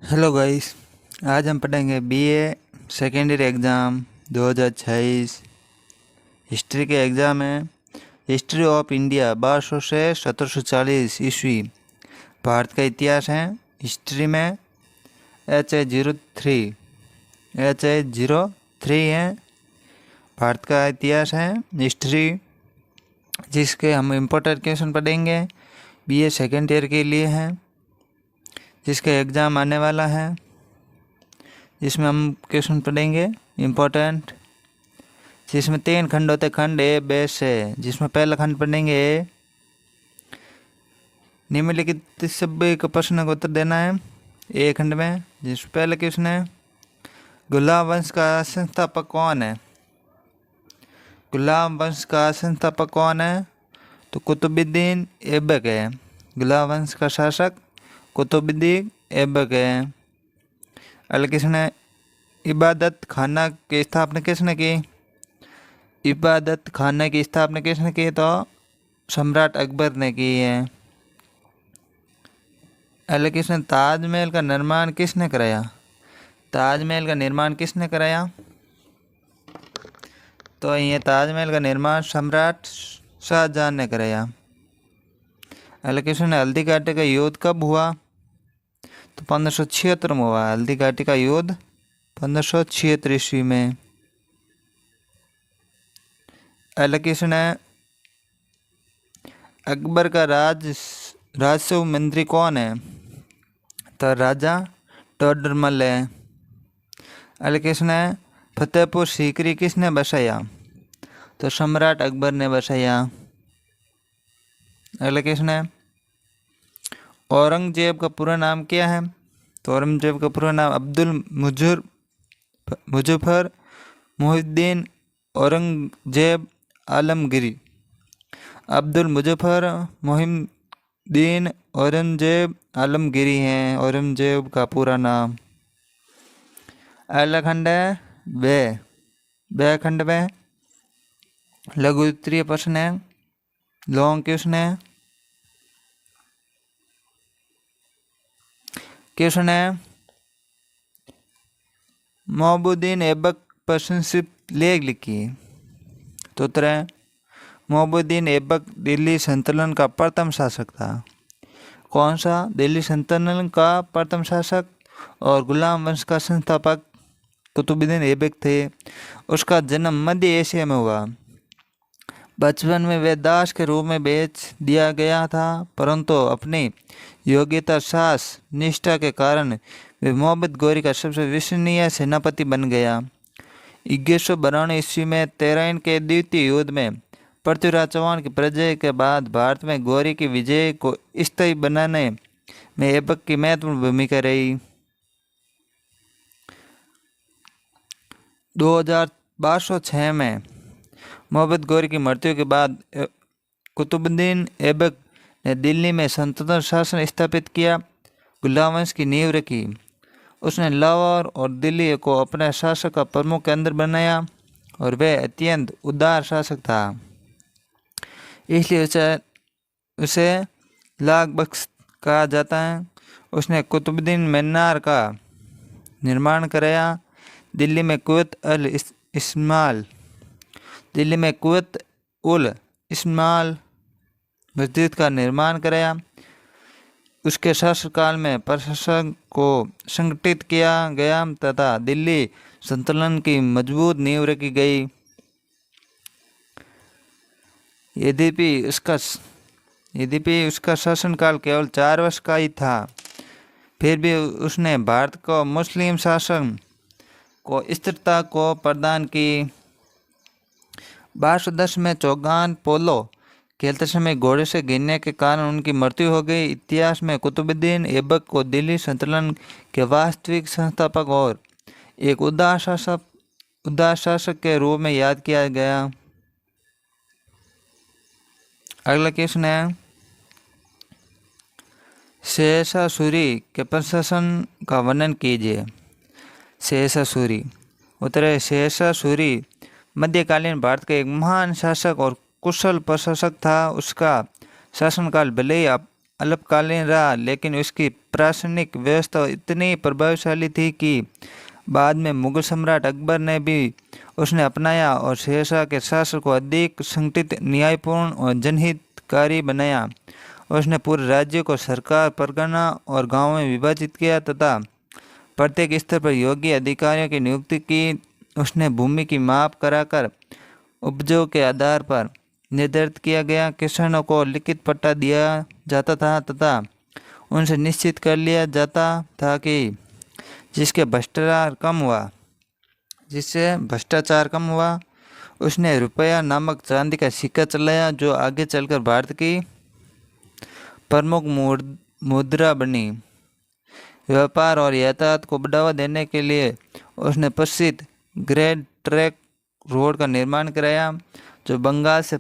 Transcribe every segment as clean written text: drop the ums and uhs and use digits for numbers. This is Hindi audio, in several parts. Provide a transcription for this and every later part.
Hello guys. आज हम पढ़ेंगे BA second year exam 2026 history के एग्ज़ाम है। हिस्ट्री ऑफ इंडिया 1200 से 1740 ईस्वी। भारत का इतिहास है। हिस्ट्री में HA03 है। भारत का इतिहास है हिस्ट्री, जिसके हम इम्पोर्टेंट क्वेश्चन पढ़ेंगे। बीए सेकेंड ईयर के लिए है, जिसका एग्ज़ाम आने वाला है, जिसमें हम क्वेश्चन पढ़ेंगे इम्पोर्टेंट, जिसमें 3 खंड होते हैं। खंड ए बे से, जिसमें पहला खंड पढ़ेंगे निम्नलिखित सभी का प्रश्न का उत्तर देना है ए खंड में। जिस पहला क्वेश्चन है, गुलाम वंश का संस्थापक कौन है? गुलाम वंश का संस्थापक कौन है? तो कुतुबुद्दीन ऐबक है। गुलाम वंश का शासक कुतुबुद्दीन ऐबक है। अगला क्वेश्चन है, इबादत खाना की स्थापना किसने की? इबादत खाना की स्थापना किसने की? तो सम्राट अकबर ने की है। अगला क्वेश्चन, ताजमहल का निर्माण किसने कराया? ताजमहल का निर्माण किसने कराया? तो ये ताजमहल का निर्माण सम्राट शाहजहां ने कराया। अगला क्वेश्चन है, हल्दी घाटी का युद्ध कब हुआ? तो 1576 में हुआ। हल्दी घाटी का युद्ध 1576 ईस्वी में। अगला क्वेश्चन है, अकबर का राजस्व मंत्री कौन है? तो राजा टोडरमल है। अगला क्वेश्चन है, फतेहपुर सीकरी किसने बसाया? तो सम्राट अकबर ने बसाया। अगला क्वेश्चन है, औरंगजेब का पूरा नाम क्या है? तो औरंगजेब का पूरा नाम अब्दुल मुजफ्फर मुहिउद्दीन औरंगजेब आलमगीर। अब्दुल मुजफ्फर मुहिउद्दीन औरंगजेब आलमगीरी हैं औरंगजेब का पूरा नाम। अगला खंड है बे खंड में लघु उत्तरीय प्रश्न है, लॉन्ग क्वेश्चन है। क्वेश्चन है, मोहबुद्दीन ऐबक पर संक्षिप्त लेख लिखी। तो उत्तर है, मोहबुद्दीन ऐबक दिल्ली सल्तनत का प्रथम शासक था। कौन सा? दिल्ली सल्तनत का प्रथम शासक और गुलाम वंश का संस्थापक कुतुबुद्दीन ऐबक थे। उसका जन्म मध्य एशिया में हुआ। बचपन में वे दास के रूप में बेच दिया गया था, परंतु अपनी योग्यता, साहस, निष्ठा के कारण वे मोहम्मद गौरी का सबसे विश्वसनीय सेनापति बन गया। 1192 ईस्वी में तराइन के द्वितीय युद्ध में पृथ्वीराज चौहान की पराजय के बाद भारत में गौरी की विजय को स्थायी बनाने में ऐबक की महत्वपूर्ण भूमिका रही। 1206 में मोहम्मद गौरी की मृत्यु के बाद कुतुबुद्दीन ऐबक ने दिल्ली में सल्तनत शासन स्थापित किया, गुलाम वंश की नींव रखी। उसने लाहौर और दिल्ली को अपने शासक का प्रमुख केंद्र बनाया और वह अत्यंत उदार शासक था, इसलिए उसे लाख बख्श कहा जाता है। उसने कुतुबुद्दीन मीनार का निर्माण कराया। दिल्ली में कुवत उल इस्माल मस्जिद का निर्माण कराया। उसके शासनकाल में प्रशासन को संगठित किया गया तथा दिल्ली सल्तनत की मजबूत नींव रखी गई। यद्यपि उसका शासनकाल केवल 4 वर्ष का ही था, फिर भी उसने भारत को मुस्लिम शासन को स्थिरता को प्रदान की। 1210 में चौगान पोलो खेलते समय घोड़े से गिरने के कारण उनकी मृत्यु हो गई। इतिहास में कुतुबुद्दीन ऐबक को दिल्ली सल्तनत के वास्तविक संस्थापक और एक उदार शासक के रूप में याद किया गया। अगला क्वेश्चन है, शेरशाह सूरी के प्रशासन का वर्णन कीजिए। शेरशाह सूरी। उत्तर है, शेरशाह सूरी मध्यकालीन भारत का एक महान शासक और कुशल प्रशासक था। उसका शासनकाल भले ही अल्पकालीन रहा, लेकिन उसकी प्रशासनिक व्यवस्था इतनी प्रभावशाली थी कि बाद में मुगल सम्राट अकबर ने भी उसने अपनाया और शेरशाह के शासन को अधिक संगठित, न्यायपूर्ण और जनहितकारी बनाया। उसने पूरे राज्य को सरकार, परगना और गांवों में विभाजित किया तथा प्रत्येक स्तर पर योग्य अधिकारियों की नियुक्ति की। उसने भूमि की माप कराकर उपजों के आधार पर निर्धारित किया गया। किसानों को लिखित पट्टा दिया जाता था तथा उनसे निश्चित कर लिया जाता था कि जिससे भ्रष्टाचार कम हुआ। उसने रुपया नामक चांदी का सिक्का चलाया, जो आगे चलकर भारत की प्रमुख मुद्रा बनी। व्यापार और यातायात को बढ़ावा देने के लिए उसने प्रसिद्ध ग्रेट ट्रैक रोड का निर्माण कराया, जो बंगाल से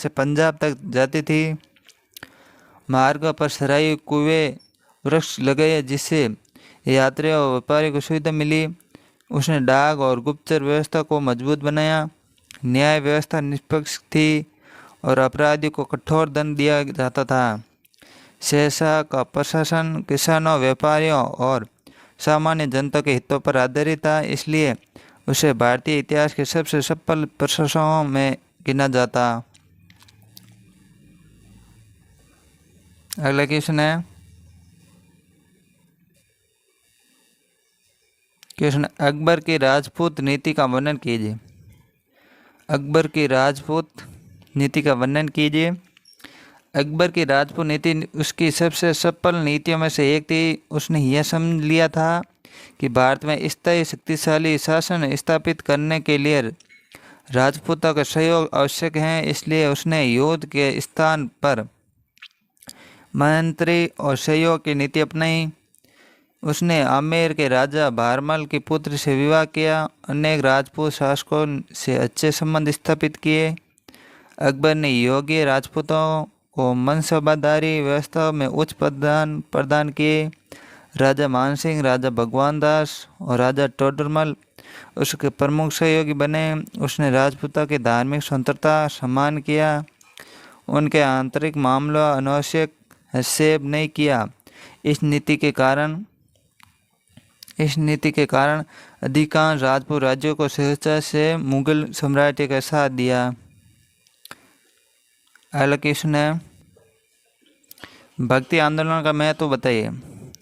पंजाब तक जाती थी। मार्ग पर सराय, कुएं, वृक्ष लगाए, जिससे यात्रियों और व्यापारियों को सुविधा मिली। उसने डाक और गुप्तचर व्यवस्था को मजबूत बनाया। न्याय व्यवस्था निष्पक्ष थी और अपराधियों को कठोर दंड दिया जाता था। शेरशाह का प्रशासन किसानों, व्यापारियों और सामान्य जनता के हितों पर आधारित था, इसलिए उसे भारतीय इतिहास के सबसे सफल प्रशासकों में गिना जाता। अगला क्वेश्चन है अकबर की राजपूत नीति का वर्णन कीजिए। अकबर की राजपूत नीति का वर्णन कीजिए। अकबर की राजपूत नीति उसकी सबसे सफल नीतियों में से एक थी। उसने यह समझ लिया था कि भारत में स्थायी शक्तिशाली शासन स्थापित करने के लिए राजपूतों का सहयोग आवश्यक है, इसलिए उसने युद्ध के स्थान पर मंत्री और सहयोग की नीति अपनाई। उसने आमेर के राजा भारमल की पुत्र से विवाह किया। अनेक राजपूत शासकों से अच्छे संबंध स्थापित किए। अकबर ने योग्य राजपूतों को मनसबादारी व्यवस्था में उच्च प्रदान किए। राजा मानसिंह, राजा भगवान दास और राजा टोडरमल उसके प्रमुख सहयोगी बने। उसने राजपूतों की धार्मिक स्वतंत्रता सम्मान किया। उनके आंतरिक मामलों अनावश्यक हस्तक्षेप नहीं किया। इस नीति के कारण अधिकांश राजपूत राज्यों को स्वेच्छा से मुगल साम्राज्य का साथ दिया। अगला क्वेश्चन है भक्ति आंदोलन का महत्व बताइए।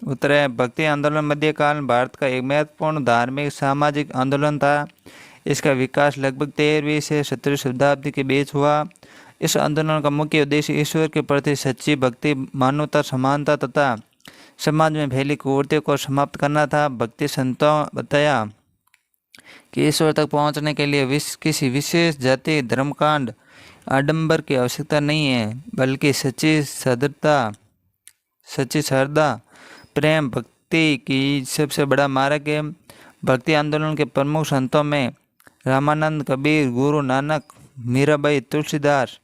उत्तर है भक्ति आंदोलन मध्यकाल भारत का एक महत्वपूर्ण धार्मिक सामाजिक आंदोलन था। इसका विकास लगभग 13वीं से 17वीं शताब्दी के बीच हुआ। इस आंदोलन का मुख्य उद्देश्य ईश्वर के प्रति सच्ची भक्ति, मानवता, समानता तथा समाज में फैली कुरीतियों को समाप्त करना था। भक्ति संतों बताया कि ईश्वर तक पहुंचने के लिए किसी विशेष जाति, धर्मकांड, आडंबर की आवश्यकता नहीं है, बल्कि सच्ची श्रद्धा, प्रेम, भक्ति की सबसे बड़ा मार्ग है। भक्ति आंदोलन के प्रमुख संतों में रामानंद, कबीर, गुरु नानक, मीराबाई, तुलसीदास,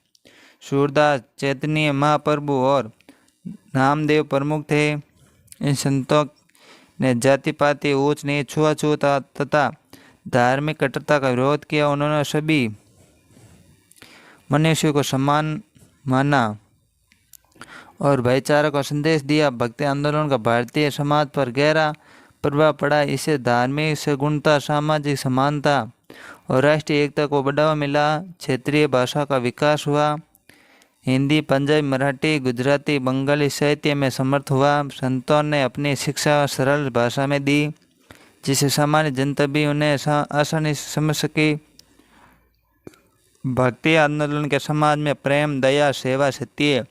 सूरदास, चैतन्य महाप्रभु और नामदेव प्रमुख थे। इन संतों ने जाति पाति, ऊंच नीच, छुआछूत तथा धार्मिक कट्टरता का विरोध किया। उन्होंने सभी मनुष्यों को समान माना और भाईचारा का संदेश दिया। भक्ति आंदोलन का भारतीय समाज पर गहरा प्रभाव पड़ा। इससे धार्मिक सगुणता, सामाजिक समानता और राष्ट्रीय एकता को बढ़ावा मिला। क्षेत्रीय भाषा का विकास हुआ। हिंदी, पंजाबी, मराठी, गुजराती, बंगाली साहित्य में समर्थ हुआ। संतों ने अपनी शिक्षा सरल भाषा में दी, जिससे सामान्य जनता भी उन्हें आसानी से समझ सके। भक्ति आंदोलन के समाज में प्रेम, दया, सेवा, सत्य,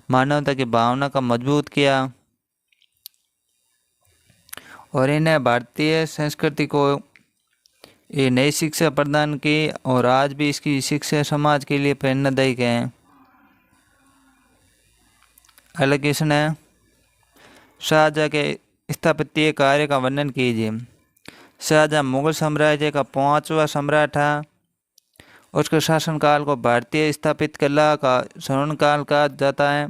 मानवता की भावना का मजबूत किया और इन्हें भारतीय संस्कृति को ये नई शिक्षा प्रदान की और आज भी इसकी शिक्षा समाज के लिए प्रेरणादायक है। अगला क्वेश्चन है शाहजहां के स्थापत्य कार्य का वर्णन कीजिए। शाहजहां मुगल साम्राज्य का 5वां सम्राट था। उसके शासनकाल को भारतीय स्थापित कला का स्वर्णकाल कहा जाता है।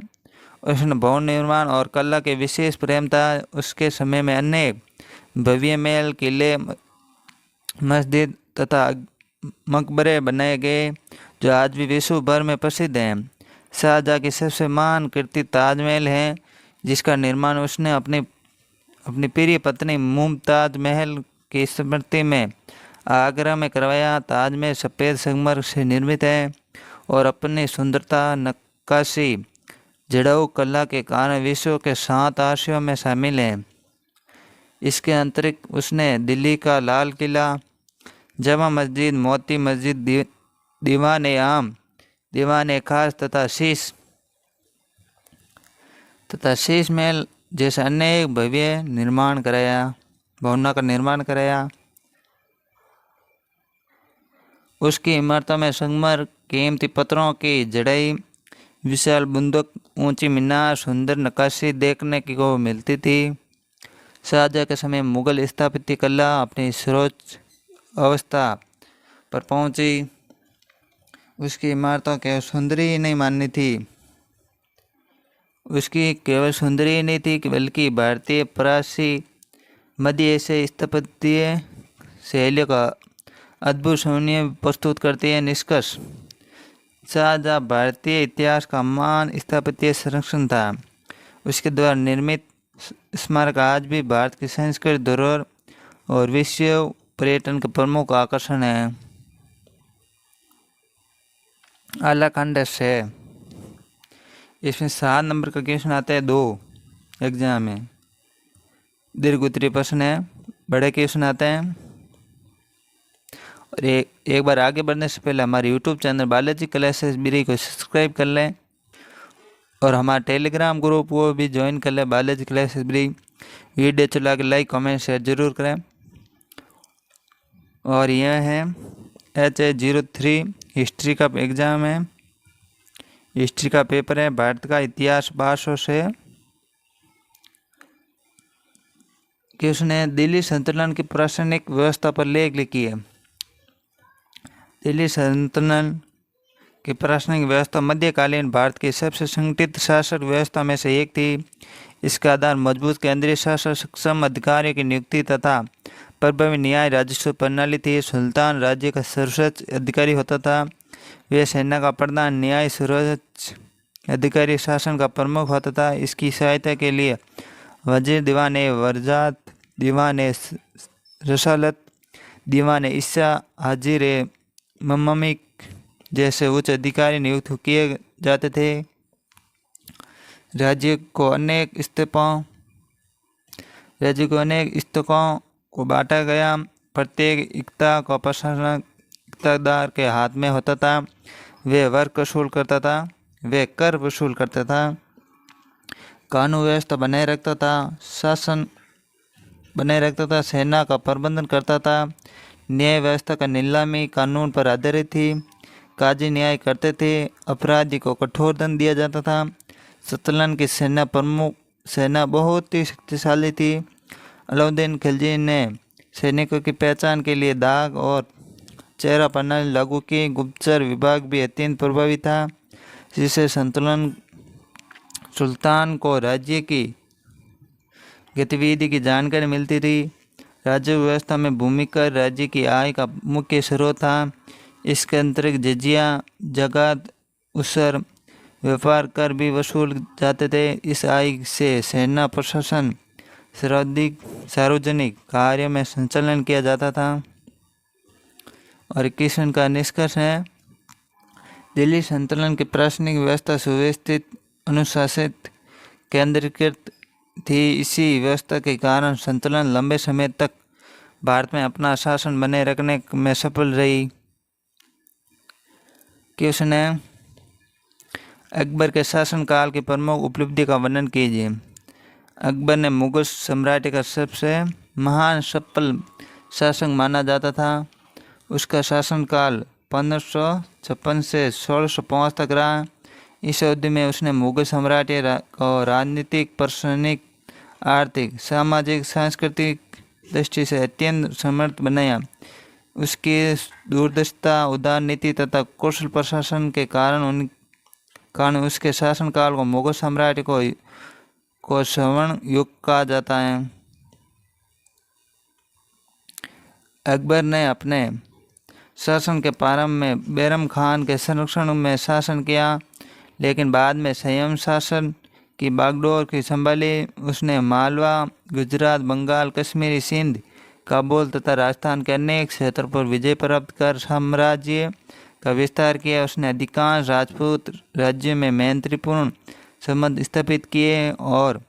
उसने भवन निर्माण और कला के विशेष प्रेम था। उसके समय में अनेक भव्य महल, किले, मस्जिद तथा मकबरे बनाए गए, जो आज भी विश्व भर में प्रसिद्ध हैं। शाहजहाँ की सबसे महान कृति ताजमहल है, जिसका निर्माण उसने अपनी प्रिय पत्नी मुमताज महल की स्मृति में आगरा में करवाया। ताजमहल सफ़ेद संगमरमर से निर्मित है और अपनी सुंदरता, नक्काशी, जड़ाऊ कला के कारण विश्व के 7 आश्चर्यों में शामिल है। इसके अतिरिक्त उसने दिल्ली का लाल किला, जमा मस्जिद, मोती मस्जिद, दीवान आम, दीवान खास तथा शीश महल जैसे अनेक भव्य भवनों का निर्माण कराया। उसकी इमारतों में संगमरमर, कीमती पत्थरों की जड़ाई, विशाल बुंदक, ऊंची मीनार, सुंदर नक्काशी देखने को मिलती थी। शाहजहाँ के समय मुगल स्थापत्य कला अपनी सर्वोच्च अवस्था पर पहुंची। उसकी इमारतों केवल सुंदरी ही नहीं माननी थी, उसकी केवल सुंदरी ही नहीं थी बल्कि भारतीय, फरासी, मध्य एशियाई स्थापत्य शैलियों का अद्भुत समन्वय प्रस्तुत करती है। निष्कर्ष: शाहजहाँ भारतीय इतिहास का महान स्थापत्य संरक्षण था। उसके द्वारा निर्मित स्मारक आज भी भारत की सांस्कृतिक धरोहर और विश्व पर्यटन का प्रमुख आकर्षण है। आलाखंड से इसमें 7 नंबर का क्वेश्चन आता है 2 एग्जाम में। दीर्घ उत्तरीय प्रश्न है, बड़े क्वेश्चन आते हैं। और एक बार आगे बढ़ने से पहले हमारे यूट्यूब चैनल बालाजी क्लासेस बिरी को सब्सक्राइब कर लें और हमारा टेलीग्राम ग्रुप वो भी ज्वाइन कर लें, बालाजी क्लासेस बिरी। वीडियो चला के लाइक, कमेंट, शेयर जरूर करें। और यह है HA03 हिस्ट्री का एग्ज़ाम है, हिस्ट्री का पेपर है। भारत का इतिहास 1200 से क्वेश्चन है, दिल्ली सल्तनत की प्रशासनिक व्यवस्था पर लेख लिखिए। दिल्ली सल्तनत की प्रशासनिक व्यवस्था मध्यकालीन भारत की सबसे संगठित शासक व्यवस्था में से एक थी। इसका आधार मजबूत केंद्रीय शासन, सक्षम अधिकारियों की नियुक्ति तथा प्रभावी न्याय राजस्व प्रणाली थी। सुल्तान राज्य का सर्वोच्च अधिकारी होता था। वे सेना का प्रधान, न्याय सर्वोच्च अधिकारी, शासन का प्रमुख होता था। इसकी सहायता के लिए वजीर, दीवान वरजात, दीवान रसालत, दीवान इस्सा, हाजिर मम्मिक जैसे उच्च अधिकारी नियुक्त किए जाते थे। राज्य को अनेक स्तकों को बांटा गया। प्रत्येक इक्ता को प्रशासनिक इक्तादार के हाथ में होता था। वे कर वसूल करता था, कानून व्यवस्था बनाए रखता था, शासन बनाए रखता था, सेना का प्रबंधन करता था। न्याय व्यवस्था का नीलामी कानून पर आधारित थी। काजी न्याय करते थे। अपराधी को कठोर दंड दिया जाता था। सल्तनत की सेना बहुत ही शक्तिशाली थी। अलाउद्दीन खिलजी ने सैनिकों की पहचान के लिए दाग और चेहरा प्रणाली लागू की। गुप्तचर विभाग भी अत्यंत प्रभावी था, जिससे सुल्तान को राज्य की गतिविधि की जानकारी मिलती थी। राज्य व्यवस्था में भूमि कर राज्य की आय का मुख्य स्रोत था। इसके अंतर्गत जजिया, जकात, उसर, व्यापार कर भी वसूल जाते थे। इस आय से सेना प्रशासन, सार्वजनिक कार्यों में संचालन किया जाता था। और क्वेश्चन का निष्कर्ष है, दिल्ली सल्तनत की प्रशासनिक व्यवस्था सुव्यवस्थित, अनुशासित, केंद्रीकृत थी। इसी व्यवस्था के कारण सल्तनत लंबे समय तक भारत में अपना शासन बनाए रखने में सफल रही। क्वेश्चन है, अकबर के शासनकाल की प्रमुख उपलब्धि का वर्णन कीजिए। अकबर ने मुगल साम्राज्य का सबसे महान सफल शासक माना जाता था। उसका शासनकाल 1556 से 1605 तक रहा। इस अवधि में उसने मुगल साम्राज्य को राजनीतिक, प्रशासनिक, आर्थिक, सामाजिक, सांस्कृतिक दृष्टि से अत्यंत समर्थ बनाया। उसकी दूरदर्शिता, उदार नीति तथा कुशल प्रशासन के कारण उसके शासनकाल को मुगल साम्राज्य को स्वर्ण युग कहा जाता है। अकबर ने अपने शासन के प्रारंभ में बैरम खान के संरक्षण में शासन किया, लेकिन बाद में संयम शासन की बागडोर की संभाली। उसने मालवा, गुजरात, बंगाल, कश्मीर, सिंध, काबुल तथा राजस्थान के अनेक क्षेत्रों पर विजय प्राप्त कर साम्राज्य का विस्तार किया। उसने अधिकांश राजपूत राज्यों में मैत्रीपूर्ण संबंध स्थापित किए और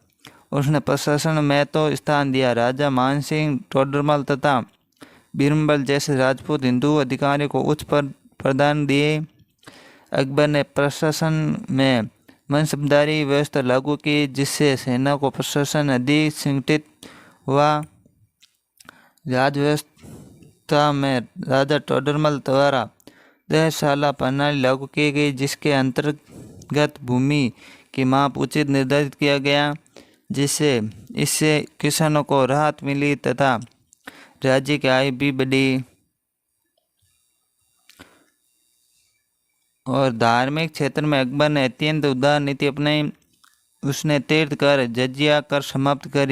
उसने प्रशासन में तो स्थान दिया। राजा मानसिंह, टोडरमल तथा बीरबल जैसे राजपूत हिंदू अधिकारियों को उच्च पद प्रदान दिए। अकबर ने प्रशासन में मनसबदारी व्यवस्था लागू की, जिससे सेना को प्रशासन अधिक संगठित हुआ। राज व्यवस्था में राजा टोडरमल द्वारा 10 साला प्रणाली लागू की गई, जिसके अंतर्गत भूमि की माप उचित निर्धारित किया गया, इससे किसानों को राहत मिली तथा राज्य की आय भी बढ़ी। और धार्मिक क्षेत्र में अकबर ने अत्यंत उदार नीति अपनाई। उसने तीर्थ कर, जजिया कर समाप्त कर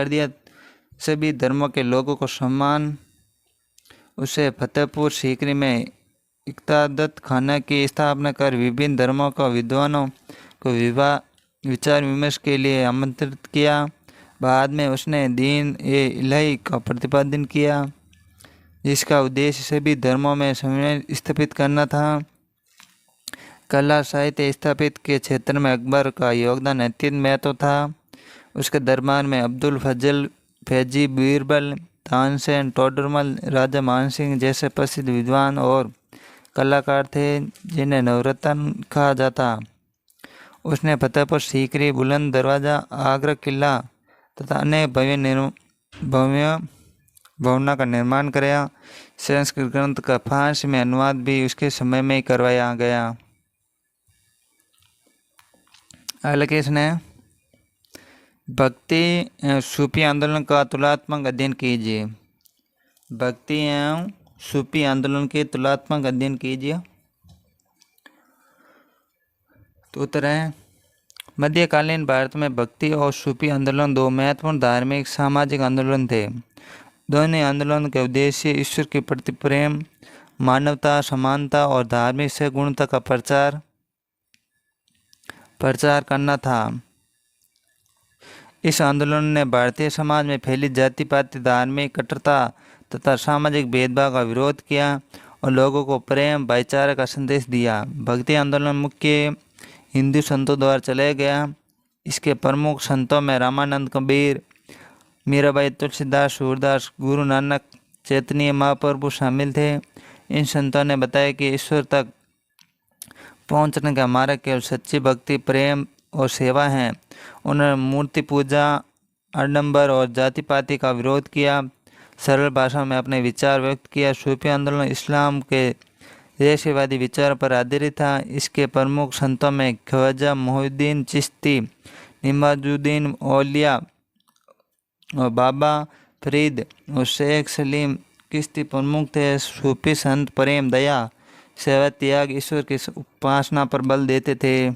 दिया सभी धर्मों के लोगों को सम्मान। उसे फतेहपुर सीकरी में इक़्तादत खाना की स्थापना कर विभिन्न धर्मों के विद्वानों को विचार विमर्श के लिए आमंत्रित किया। बाद में उसने दीन ए इलाही का प्रतिपादन किया, जिसका उद्देश्य सभी धर्मों में समन्वय स्थापित करना था। कला साहित्य स्थापित के क्षेत्र में अकबर का योगदान अत्यंत महत्व था। उसके दरबार में अब्दुल फजल, फैजी, बीरबल, तानसेन, टोडरमल, राजा मानसिंह जैसे प्रसिद्ध विद्वान और कलाकार थे, जिन्हें नवरत्न कहा जाता। उसने फतेहपुर सीकरी, बुलंद दरवाज़ा, आगरा किला तथा अनेक भव्य भवनों का निर्माण कराया। संस्कृत ग्रंथ का फारसी में अनुवाद भी उसके समय में ही करवाया गया। हालांकि इसने भक्ति एवं सूफी आंदोलन का तुलनात्मक अध्ययन कीजिए। भक्ति एवं सूफी आंदोलन के तुलनात्मक अध्ययन कीजिए। तो उत्तर है मध्यकालीन भारत में भक्ति और सूफी आंदोलन दो महत्वपूर्ण धार्मिक सामाजिक आंदोलन थे। दोनों आंदोलन के उद्देश्य ईश्वर के प्रति प्रेम, मानवता, समानता और धार्मिक सगुणता का प्रचार करना था। इस आंदोलन ने भारतीय समाज में फैली जाति पाति, धार्मिक कट्टरता तथा सामाजिक भेदभाव का विरोध किया और लोगों को प्रेम, भाईचारा का संदेश दिया। भक्ति आंदोलन मुख्य हिंदू संतों द्वारा चलाया गया। इसके प्रमुख संतों में रामानंद, कबीर, मीराबाई, तुलसीदास, सूरदास, गुरु नानक, चैतन्य महाप्रभु शामिल थे। इन संतों ने बताया कि ईश्वर तक पहुंचने का मार्ग केवल सच्ची भक्ति, प्रेम और सेवा है। उन्होंने मूर्ति पूजा, आडंबर और जाति पाति का विरोध किया, सरल भाषा में अपने विचार व्यक्त किया। सूफी आंदोलन इस्लाम के रहस्यवादी विचार पर आधारित था। इसके प्रमुख संतों में ख्वाजा मोहिउद्दीन चिश्ती, निजामुद्दीन औलिया और बाबा फरीद और शेख सलीम चिश्ती प्रमुख थे। सूफी संत प्रेम, दया, सेवा, त्याग, ईश्वर की उपासना पर बल देते थे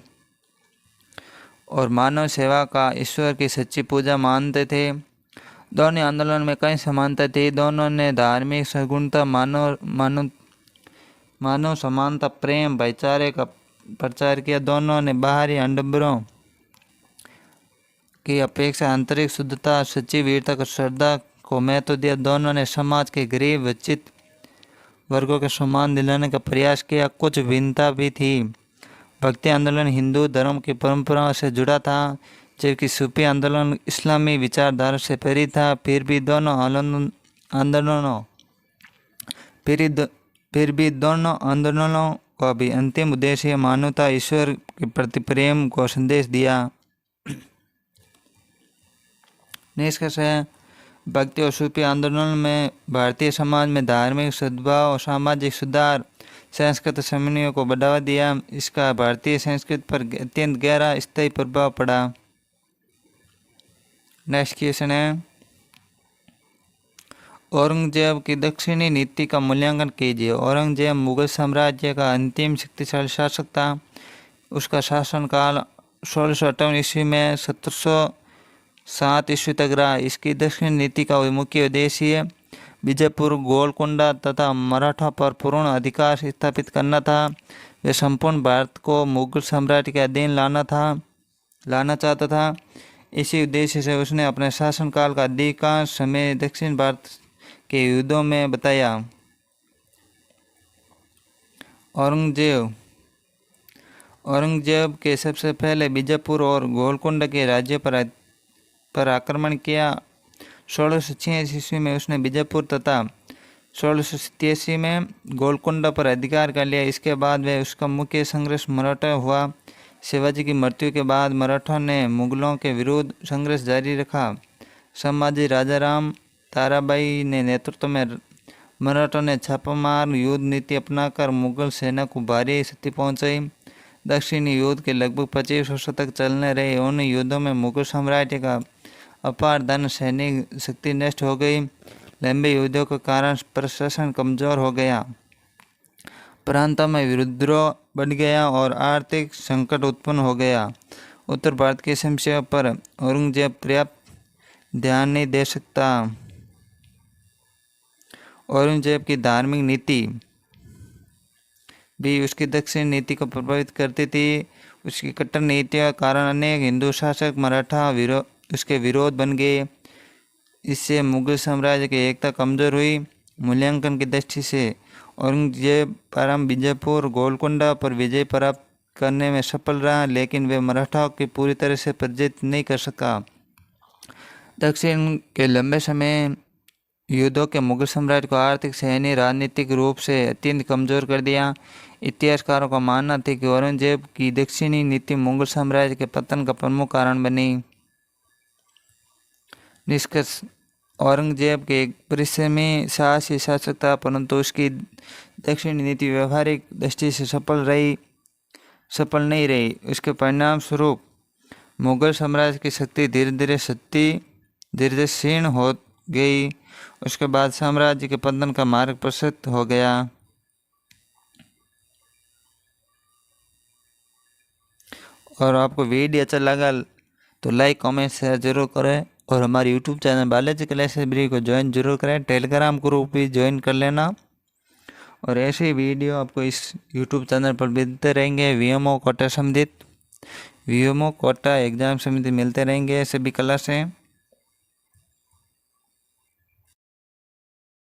और मानव सेवा का ईश्वर की सच्ची पूजा मानते थे। दोनों आंदोलन में कई समानता थी। दोनों ने धार्मिक सगुणता, मानव समानता, प्रेम, भाईचारे का प्रचार किया। दोनों ने बाहरी आडंबरों की अपेक्षा आंतरिक शुद्धता, सच्ची वीरता और श्रद्धा को महत्व दिया। दोनों ने समाज के गरीब वंचित वर्गों के सम्मान दिलाने का प्रयास किया। कुछ भिन्नता भी थी। भक्ति आंदोलन हिंदू धर्म की परंपराओं से जुड़ा था, जबकि सूफी आंदोलन इस्लामी विचारधारा से प्रेरित था। फिर भी दोनों आंदोलनों का भी अंतिम उद्देश्य मानवता, ईश्वर के प्रति प्रेम को संदेश दिया। निष्कर्ष है, भक्ति और सूफी आंदोलन में भारतीय समाज में धार्मिक सद्भाव और सामाजिक सुधार, संस्कृत समन्वय को बढ़ावा दिया। इसका भारतीय संस्कृति पर अत्यंत गहरा स्थायी प्रभाव पड़ा। नेक्स्ट क्वेश्चन है, औरंगजेब की दक्षिणी नीति का मूल्यांकन कीजिए। औरंगजेब मुगल साम्राज्य का अंतिम शक्तिशाली शासक था। उसका शासनकाल 1658 ईस्वी में 1707 ईस्वी तक रहा। इसकी दक्षिण नीति का मुख्य उद्देश्य बीजापुर, गोलकोंडा तथा मराठा पर पूर्ण अधिकार स्थापित करना था। वे संपूर्ण भारत को मुगल साम्राज्य के अधीन लाना चाहता था। इसी उद्देश्य से उसने अपने शासनकाल का अधिकांश समय दक्षिण भारत के युद्धों में बताया। औरंगजेब के सबसे पहले बीजापुर और गोलकोंडा के राज्य पर आक्रमण किया। 1686 ईस्वी में उसने बीजापुर तथा 1687 में गोलकोंडा पर अधिकार कर लिया। इसके बाद वह उसका मुख्य संघर्ष मराठा हुआ। शिवाजी की मृत्यु के बाद मराठों ने मुगलों के विरुद्ध संघर्ष जारी रखा। संभाजी राजाराम ताराबाई ने नेतृत्व में मराठों ने छापामार युद्ध नीति अपनाकर मुगल सेना को भारी क्षति पहुंचाई। दक्षिणी युद्ध के लगभग 25 वर्षों तक चलने रहे उन युद्धों में मुगल साम्राज्य का अपार धन सैनिक शक्ति नष्ट हो गई। लंबे युद्धों के कारण प्रशासन कमजोर हो गया, प्रांतों में विद्रोह बढ़ गया और आर्थिक संकट उत्पन्न हो गया। उत्तर भारत की समस्या पर औरंगजेब पर्याप्त ध्यान नहीं दे सकता। औरंगजेब की धार्मिक नीति भी उसकी दक्षिण नीति को प्रभावित करती थी। उसकी कट्टर नीतियों के कारण अनेक हिंदू शासक मराठा उसके विरोध बन गए। इससे मुगल साम्राज्य की एकता कमजोर हुई। मूल्यांकन की दृष्टि से औरंगजेब प्रारंभ बीजापुर, गोलकोंडा पर विजय प्राप्त करने में सफल रहा, लेकिन वे मराठाओं की पूरी तरह से पराजित नहीं कर सका। दक्षिण के लंबे समय युद्धों के मुगल साम्राज्य को आर्थिक, सैन्य, राजनीतिक रूप से अत्यंत कमजोर कर दिया। इतिहासकारों का मानना था कि औरंगजेब की दक्षिणी नीति मुगल साम्राज्य के पतन का प्रमुख कारण बनी। निष्कर्ष: औरंगजेब के एक परिश्रमी साहसी शासक था, परंतु उसकी दक्षिणी नीति व्यवहारिक दृष्टि से सफल नहीं रही। उसके परिणाम स्वरूप मुगल साम्राज्य की शक्ति धीरे धीरे क्षीण हो गई। उसके बाद साम्राज्य के पतन का मार्ग प्रशस्त हो गया। और आपको वीडियो अच्छा लगा तो लाइक, कमेंट, शेयर जरूर करें और हमारे YouTube channel Balaji class library को ज्वाइन जरूर करें। टेलीग्राम ग्रुप भी ज्वाइन कर लेना और ऐसे वीडियो आपको इस यूट्यूब चैनल पर मिलते रहेंगे। वीएमओ कोटा संबंधित वीएमओ कोटा एग्जाम समिति मिलते रहेंगे सभी क्लासें।